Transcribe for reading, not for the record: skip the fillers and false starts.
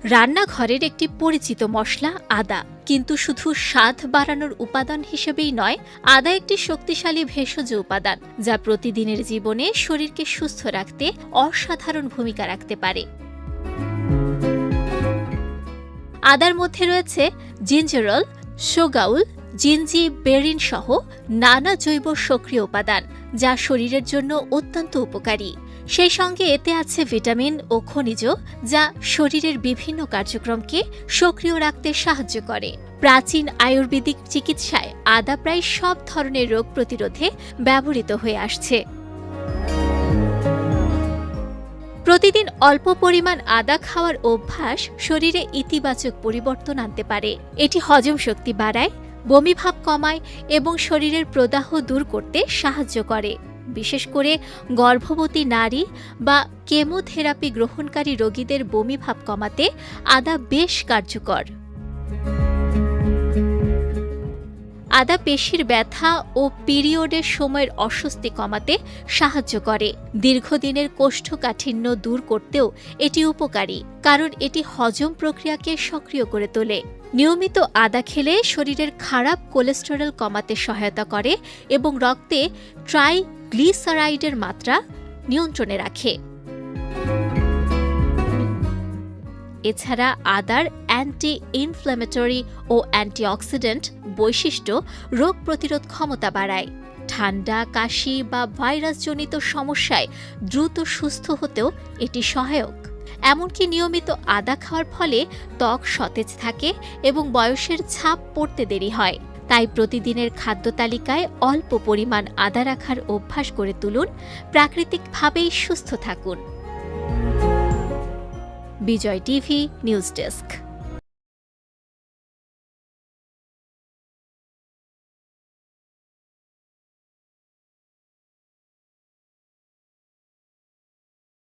রান্নাঘরের একটি পরিচিত মশলা আদা, কিন্তু শুধু স্বাদ বাড়ানোর উপাদান হিসেবেই নয়, আদা একটি শক্তিশালী ভেষজ উপাদান যা প্রতিদিনের জীবনে শরীরকে সুস্থ রাখতে অসাধারণ ভূমিকা রাখতে পারে। আদার মধ্যে রয়েছে জিঞ্জারল, সোগাউল, জিঞ্জিবেরিন সহ নানা জৈব সক্রিয় উপাদান যা শরীরের জন্য অত্যন্ত উপকারী। সেই সঙ্গে এতে আছে ভিটামিন ও খনিজ যা শরীরের বিভিন্ন কার্যক্রমকে সক্রিয় রাখতে সাহায্য করে। প্রাচীন আয়ুর্বেদিক চিকিৎসায় আদা প্রায় সব ধরনের রোগ প্রতিরোধে ব্যবহৃত হয়ে আসছে। প্রতিদিন অল্প পরিমাণ আদা খাওয়ার অভ্যাস শরীরে ইতিবাচক পরিবর্তন আনতে পারে। এটি হজম শক্তি বাড়ায়, বমিভাব কমায় এবং শরীরের প্রদাহ দূর করতে সাহায্য করে। বিশেষ করে গর্ভবতী নারী বা কেমোথেরাপি গ্রহণকারী রোগীদের বমিভাব কমাতে আদা বেশ কার্যকর। আদা পেশির ব্যথা ও পিরিয়ডের সময়ের অস্বস্তি কমাতে সাহায্য করে। দীর্ঘদিনের কোষ্ঠকাঠিন্য দূর করতেও এটি উপকারী, কারণ এটি হজম প্রক্রিয়াকে সক্রিয় করে তোলে। নিয়মিত আদা খেলে শরীরের খারাপ কোলেস্টেরল কমাতে সহায়তা করে এবং রক্তে ট্রাইগ্লিসারাইডের মাত্রা নিয়ন্ত্রণে রাখে। এছাড়া আদার অ্যান্টি ইনফ্ল্যামেটরি ও অ্যান্টিঅক্সিডেন্ট বৈশিষ্ট্য রোগ প্রতিরোধ ক্ষমতা বাড়ায়। ঠান্ডা, কাশি বা ভাইরাসজনিত সমস্যায় দ্রুত সুস্থ হতেও এটি সহায়ক। এমনকি নিয়মিত আদা খাওয়ার ফলে ত্বক সতেজ থাকে এবং বয়সের ছাপ পড়তে দেরি হয়। তাই প্রতিদিনের খাদ্য তালিকায় অল্প পরিমাণ আদা রাখার অভ্যাস করে তুলুন। প্রাকৃতিকভাবেই সুস্থ থাকুন। বিজয় টিভি নিউজ ডেস্ক।